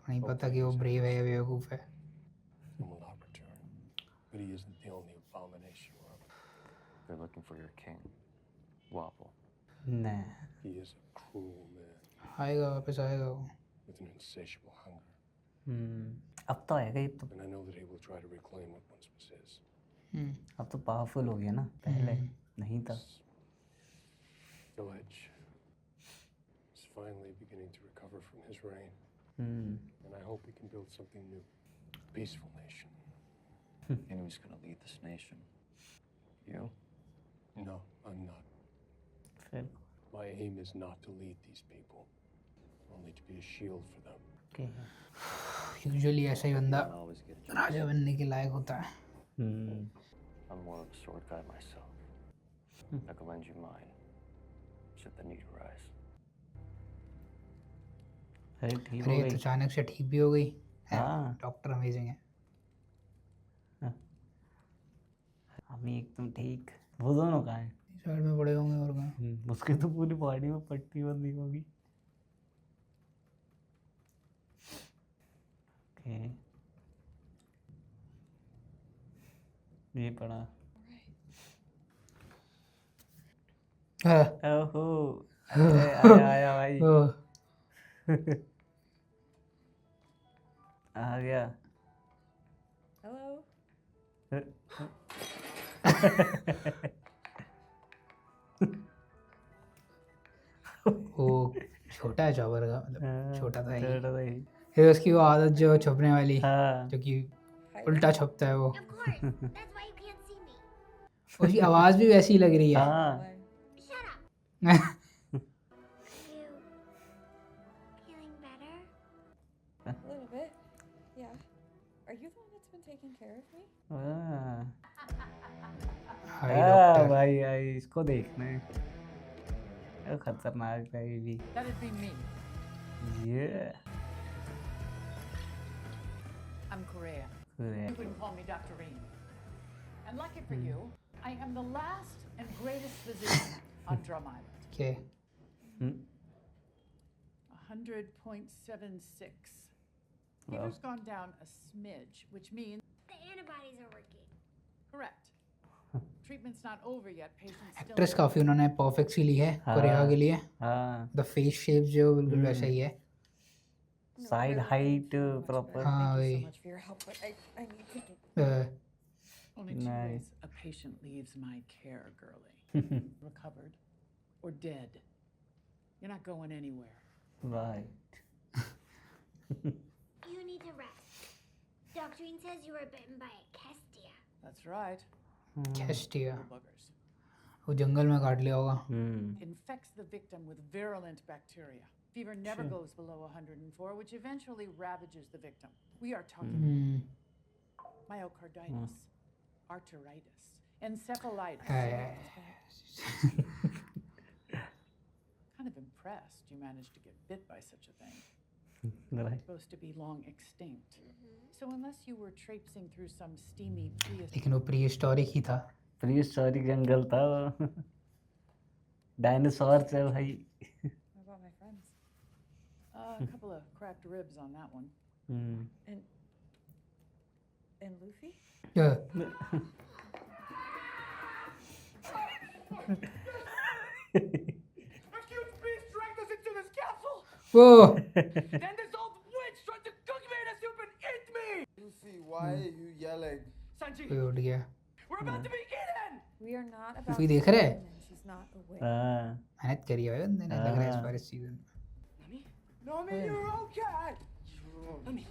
नहीं पता कि वो brave है या बेवकूफ है
And will not return. But he isn't the only abomination we're up.
They're looking for your king, Wapol.
नहीं
He is a cruel man
आएगा वापस आएगा वो
with an insatiable hunger.
अब तो आएगा ये तो
And I know that he will try to reclaim what once was his.
अब तो पावरफुल हो गया ना पहले नहीं था
The Lich is finally beginning to recover from his reign. And I hope we can build something new. A peaceful nation.
You know who's gonna lead this nation? You?
No, I'm not.
फिर
My aim is not to lead these people. Only to be a shield for them.
okay
usually ऐसा ही बंदा
I'll always get a chance.
राजा बनने के लायक होता है
I'm more of a sword guy myself. I can lend you mine, should the need arise.
अरे ठीक हो
अरे
गई
तो अचानक से ठीक भी हो गई
हाँ
डॉक्टर अमेजिंग है
हमें एकदम ठीक वो दोनों कहाँ हैं
साइड में पड़े होंगे और कहाँ
उसके तो पूरी बॉडी में पट्टी बंदी होगी ओके ये पड़ा ओहो आया आया भाई आ गया
Hello?
वो छोटा है चौबर का मतलब छोटा था ही
छोटा था ही
फिर उसकी वो आदत जो छुपने वाली
हाँ
जो कि उल्टा छुपता है वो
Of course. That's why you can't see me.
उसकी आवाज़ भी वैसी ही लग रही है
हाँ
Shut up. Are you feeling better?
A little bit. Yeah. Are you the one that's been taking care of me?
हाय
हाँ
डॉक्टर
भाई भाई इसको देखना है ये खतरनाक है ये भी
That'd be me.
ये
I'm Korea.
Korea.
You wouldn't call me Dr. Reem. And lucky for you, I am the last and greatest physician on Drum Island.
Okay.
100.76. Fever's gone down a smidge, which means
The antibodies are working.
correct. Treatment's not over yet. Patients still.
Actress काफ़ी उन्होंने perfect सी ली है Korea के लिए
हाँ
the face shape जो बिल्कुल वैसा ही है
साइड हाइट प्रॉपर
हाँ
Thank
वही
you so much for your help, but I need to do.
Only 2
Nice.
ways a patient leaves my care, girlie. Recovered or dead. You're not going anywhere.
Right
You need to rest. Doctrine says you were bitten by a Kestia.
That's right.
कैस्टिया
Little buggers.
वो जंगल में काट लिया होगा
Infects the victim with virulent bacteria. Fever never goes below 104, which eventually ravages the victim. We are talking myocarditis, arteritis, encephalitis. Kind of impressed you managed to get bit by such a thing.
Right
Supposed to be long extinct. So unless you were traipsing through some steamy
लेकिन वो pre historic ही था
pre historic जंगल था dinosaur से भाई
How about my friends?
a couple of cracked ribs on that one.
And Luffy?
But huge beast strength is
वो
Then this old witch tried to cook me in a soup and eat me!
Luffy, why are you yelling?
Sanji,
कोई उठ गया।
we're about to be eaten!
We are not about
Luffy
to
देख रहे
kill
हैं?
him, and she's not aware.
मेहनत करी है भाई बंदे ने, लग रहा है इस बार इस सीजन में।
Nami, you're okay! Nami.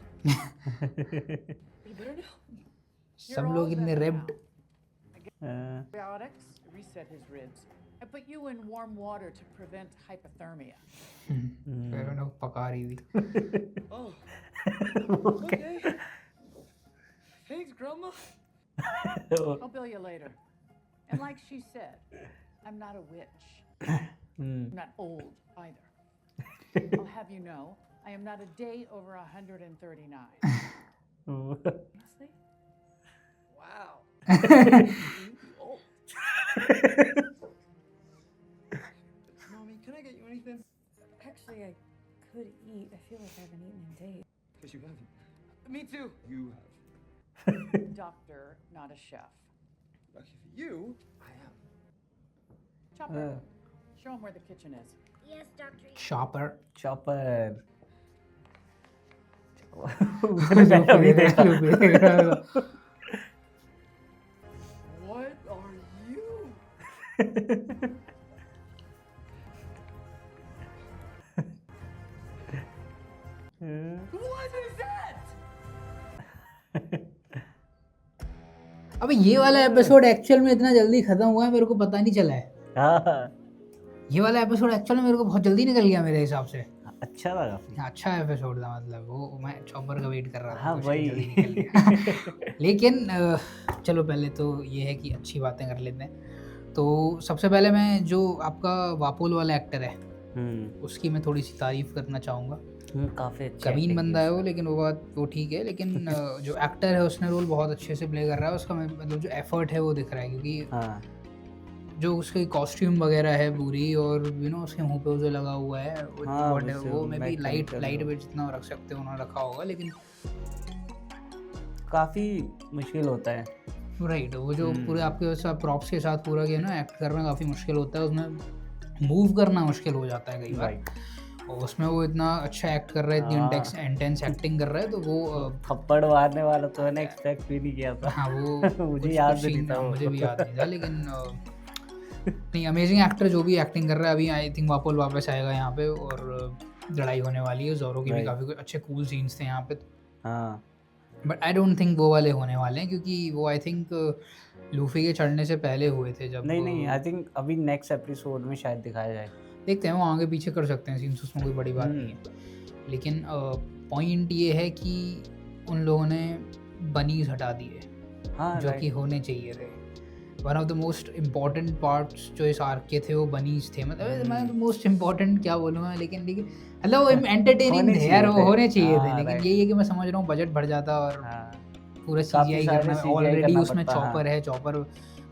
You better now?
सब लोग इतने ripped।
Antibiotics, reset his ribs. I put you in warm water to prevent hypothermia.
फिर उन्हें पका रही थी।
Oh. Okay. Thanks, Grandma.
I'll bill you later. And like she said, I'm not a witch. I'm not old either. I'll have you know, I am not a day over 139.
Honestly? Wow. Old.
Mommy, can I get you anything?
Actually, I could eat. I feel like I haven't eaten in days.
Because you haven't.
Me too.
You have.
Doctor, not a chef.
Lucky for you, I am.
Chopper, show him where the kitchen is.
Yes, Doctor.
Chopper।
उसने अभी देखा।
What are you? What is that?
अबे ये वाला episode actual में इतना जल्दी खत्म हुआ है, मेरे को पता नहीं चला है। ये वाला एपिसोड एक्चुअल में मेरे को बहुत जल्दी निकल गया मेरे हिसाब से।
अच्छा लगा।
अच्छा एपिसोड था, मतलब वो मैं चॉपर का वेट कर रहा था।
हाँ
तो
वही।
जल्दी निकल गया। लेकिन चलो पहले तो ये है कि अच्छी बातें कर लेते हैं। तो सबसे पहले मैं जो आपका वापोल वाला एक्टर है उसकी मैं थोड़ी सी तारीफ करना चाहूँगा।
काफ़ी अच्छा
कमीन बंदा है वो, लेकिन वो ठीक है। लेकिन जो एक्टर है उसने रोल बहुत अच्छे से प्ले कर रहा है। उसका मतलब जो एफर्ट है वो दिख रहा है, क्योंकि जो उसके कॉस्ट्यूम वगैरह है पूरी, और उसके मुंह पे वो जो लगा हुआ है वो में भी लाइट वेट जितना रख सकते हो उन्होंने रखा होगा, लेकिन
काफ़ी मुश्किल होता है।
राइट, वो जो पूरे आपके साथ प्रॉप्स के साथ पूरा किया ना, एक्ट करना काफ़ी मुश्किल होता है, उसमें मूव करना मुश्किल हो जाता है कई बार। और उसमें वो इतना अच्छा एक्ट कर रहा है, इतनी इंटेंस एक्टिंग कर रहा है, तो वो
थप्पड़ मारने वाला तो मैंने एक्सपेक्ट भी नहीं किया था।
हाँ वो
मुझे याद नहीं था,
मुझे भी याद नहीं था, लेकिन नहीं, अमेजिंग एक्टर जो भी एक्टिंग कर रहा है। अभी आई थिंक वापोल वापस आएगा यहाँ पे और लड़ाई होने वाली है। ज़ोरो की भी काफ़ी अच्छे कूल सीन्स थे यहाँ पे।
हाँ,
बट आई डोंट थिंक वो वाले होने वाले हैं, क्योंकि वो आई थिंक लूफी के चढ़ने से पहले हुए थे जब।
नहीं आई थिंक अभी नेक्स्ट एपिसोड में शायद दिखाया जाए।
देखते हैं, वो आगे पीछे कर सकते हैं सीन्स, उसमें कोई बड़ी बात नहीं है। लेकिन पॉइंट ये है कि उन लोगों ने बनीज हटा दिए, जो कि होने चाहिए थे। One of the most important parts जो इस आर्क के थे वो बनीज थे। मतलब मैं मोस्ट इम्पॉर्टेंट क्या बोलूँगा, लेकिन मतलब वो एंटरटेनिंग थे यार, वो होने चाहिए थे। लेकिन यही है कि मैं समझ रहा हूँ बजट बढ़ जाता और पूरा CGI करना। ऑलरेडी उसमें चॉपर है,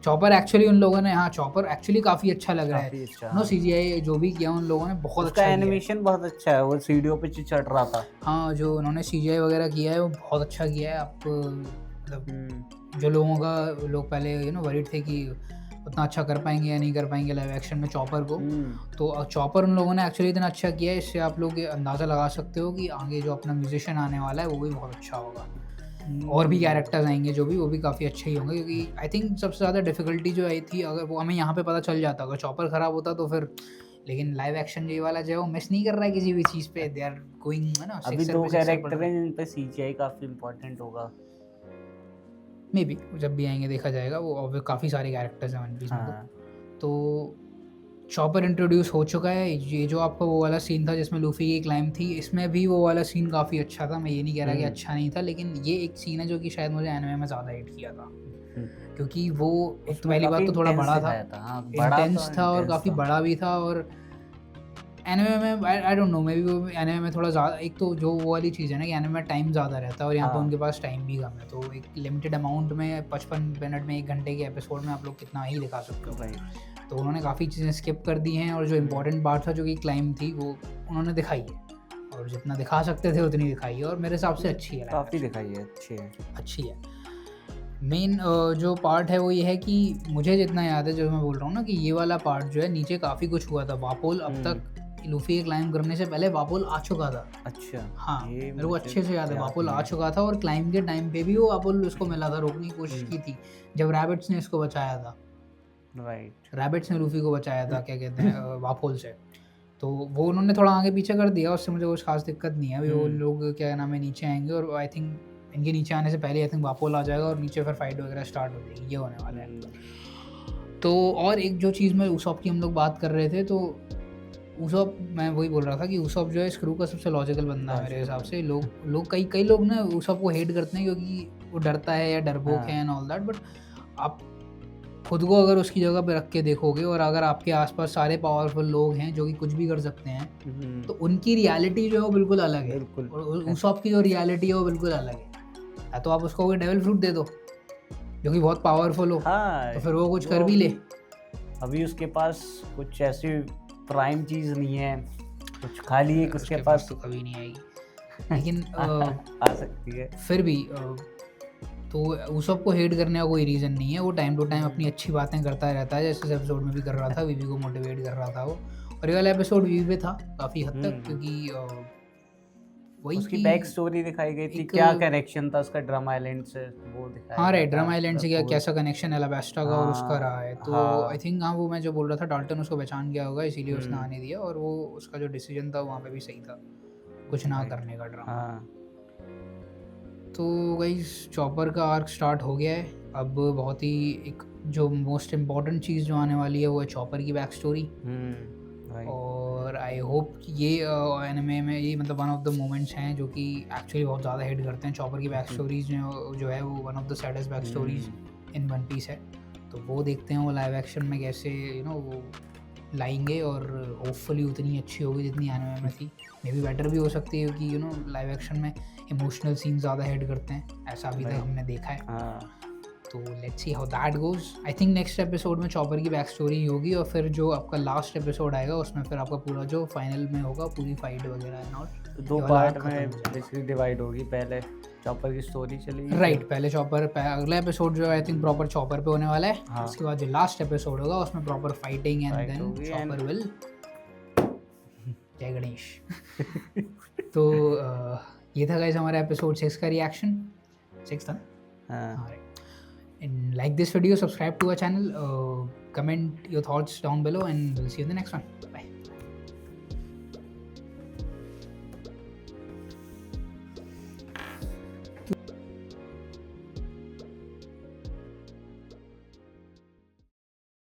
चॉपर एक्चुअली उन लोगों ने, हाँ चॉपर एक्चुअली काफ़ी अच्छा लग रहा है। CGI जो भी किया उन लोगों ने बहुत अच्छा,
एनिमेशन बहुत अच्छा है। वो सीढ़ियों पे चढ़ रहा था।
हाँ, जो उन्होंने CGI वगैरह किया है वो बहुत अच्छा किया है। आपको मतलब जो लोग पहले वरीड थे कि उतना अच्छा कर पाएंगे या नहीं कर पाएंगे लाइव एक्शन में चॉपर को, तो चॉपर उन लोगों ने एक्चुअली इतना अच्छा किया है। इससे आप लोग अंदाज़ा लगा सकते हो कि आगे जो अपना म्यूजिशियन आने वाला है वो भी बहुत अच्छा होगा। और भी कैरेक्टर्स आएंगे जो भी, वो भी काफ़ी अच्छे ही होंगे, क्योंकि आई थिंक सबसे ज़्यादा डिफ़िकल्टी जो आई थी, अगर वो हमें यहाँ पे पता चल जाता, अगर चॉपर ख़राब होता तो फिर। लेकिन लाइव एक्शन ये वाला जो है वो मिस नहीं कर रहा है किसी भी चीज़ पे। दे आर गोइंग ना।
अभी 2 कैरेक्टर हैं जिन पे CGI काफ़ी इंपॉर्टेंट होगा।
मे बी जब भी आएंगे देखा जाएगा। वो काफ़ी सारे कैरेक्टर्स हैं वन पीस में। तो चॉपर इंट्रोड्यूस हो चुका है। ये जो आपका वो वाला सीन था जिसमें लूफी की क्लाइम थी, इसमें भी वो वाला सीन काफ़ी अच्छा था। मैं ये नहीं कह रहा कि अच्छा नहीं था, लेकिन ये एक सीन है जो कि शायद मुझे एनिमे में ज़्यादा हिट किया था, क्योंकि वो एक तो पहली बात तो थोड़ा बड़ा था, इंटेंस था और काफ़ी बड़ा भी था। और एनिमे में I don't know, may be वो एनिमे में थोड़ा ज़्यादा, एक तो जो वो वाली चीज़ है ना कि एनिमे में टाइम ज़्यादा रहता है और यहाँ पे उनके पास टाइम भी कम है। तो एक लिमिटेड अमाउंट में 55 मिनट में 1 घंटे के एपिसोड में आप लोग कितना ही दिखा सकते हो। तो उन्होंने काफ़ी चीज़ें स्किप कर दी हैं, और जो इम्पोर्टेंट पार्ट था जो कि क्लाइम थी वो उन्होंने दिखाई है, और जितना दिखा सकते थे उतनी दिखाई है, और मेरे हिसाब से अच्छी है,
काफ़ी दिखाई है, अच्छी है।
मेन जो पार्ट है वो ये है कि मुझे जितना याद है, जो मैं बोल रहा हूँ ना कि ये वाला पार्ट जो है नीचे काफ़ी कुछ हुआ था। वापोल अब तक लूफी के क्लाइम करने से पहले वापोल आ चुका था।
अच्छा,
हाँ,
ये
मेरे को
मुझे
अच्छे से याद है,
याद
वापोल आ
नहीं है।
चुका था और क्लाइम के टाइम पे भी वो वापोल उसको मिला था, रोकने की कोशिश की थी जब रैबिट्स ने इसको बचाया था।
राइट।
रैबिट्स ने लूफी को बचाया था, क्या कहते हैं, वापोल से। तो वो उन्होंने थोड़ा आगे पीछे कर दिया, उससे मुझे कुछ खास दिक्कत नहीं है। अभी वो लोग क्या नाम है नीचे आएंगे और आई थिंक इनके नीचे आने से पहले आई थिंक वापोल आ जाएगा और नीचे फिर फाइट वगैरह स्टार्ट हो जाएगी, ये होने वाला है। तो और एक जो चीज़ में उसॉप की हम लोग बात कर रहे थे, तो उसॉप, मैं वही बोल रहा था कि उसॉप जो है इस क्रू का सबसे लॉजिकल बंदा है मेरे हिसाब से। लोग कई लोग ना उसॉप को हेट करते हैं क्योंकि वो डरता है या डरपोक है एंड ऑल दैट, बट आप खुद को अगर उसकी जगह पे रख के देखोगे और अगर आपके आसपास सारे पावरफुल लोग हैं जो कि कुछ भी कर सकते हैं, तो उनकी रियलिटी जो है वो बिल्कुल अलग है। और उसॉप की जो रियलिटी है वो बिल्कुल अलग है। या तो आप उसको कोई डेविल फ्रूट दे दो जो कि बहुत पावरफुल हो, तो फिर वो कुछ कर भी ले।
अभी उसके पास कुछ ऐसी प्राइम चीज़ नहीं है, कुछ खाली एक उसके पास
तो कभी नहीं आएगी, लेकिन
आ सकती है
फिर भी। तो उसॉप को हेट करने का कोई रीज़न नहीं है। वो टाइम टू टाइम अपनी अच्छी बातें करता रहता है, जैसे इस एपिसोड में भी कर रहा था, वीवी को मोटिवेट कर रहा था वो। और ये वाला एपिसोड वीवी पे था काफ़ी हद तक, क्योंकि वही
उसकी बैक स्टोरी दिखाई गई थी, क्या कनेक्शन था उसका ड्रम आइलैंड से, वो दिखाया।
हाँ राइट, ड्रम आइलैंड से क्या कैसा कनेक्शन एलाबास्टा का और उसका रहा है। तो आई थिंक हाँ, वो मैं जो बोल रहा था, डाल्टन उसको पहचान गया होगा, इसीलिए उसने आने दिया, और वो उसका जो डिसीजन था वहाँ पे भी सही था, कुछ ना करने का ड्रामा। तो गाइस, चॉपर का आर्क स्टार्ट हो गया है। अब बहुत ही एक जो मोस्ट इम्पॉर्टेंट चीज़ जो आने वाली है वो है चॉपर की बैक स्टोरी। और आई होप कि ये एनिमे में ये मतलब वन ऑफ द मोमेंट्स हैं जो कि एक्चुअली बहुत ज़्यादा हिट करते हैं। चॉपर की बैक स्टोरीज जो है वो one of the saddest back stories in one piece है। तो वो देखते हैं वो लाइव एक्शन में कैसे वो लाएंगे, और होपफुली उतनी अच्छी होगी जितनी एनिमे में थी। मे बी बेटर भी हो सकती है क्योंकि लाइव एक्शन में इमोशनल सीन ज़्यादा हेड करते हैं, ऐसा अभी तक हमने देखा है। तो let's see how that goes. I think next episode में चॉपर की बैक स्टोरी ही होगी, और फिर जो आपका लास्ट एपिसोड आएगा उसमें फिर आपका पूरा जो फाइनल में होगा, पूरी फाइट वगैरह एंड ऑल,
2 पार्ट में बेसिकली डिवाइड होगी। पहले चॉपर की स्टोरी चलेगी,
राइट। पहले चॉपर, अगला एपिसोड जो आई थिंक प्रॉपर चॉपर पे होने वाला है। उसके बाद जो लास्ट एपिसोड होगा उसमें proper fighting and then Chopper will Jai Ganesh. तो ये था गाइस हमारा एपिसोड 6 का रिएक्शन। 6 था। And like this video, subscribe to our channel, comment your thoughts down below, and we'll see you in the next one.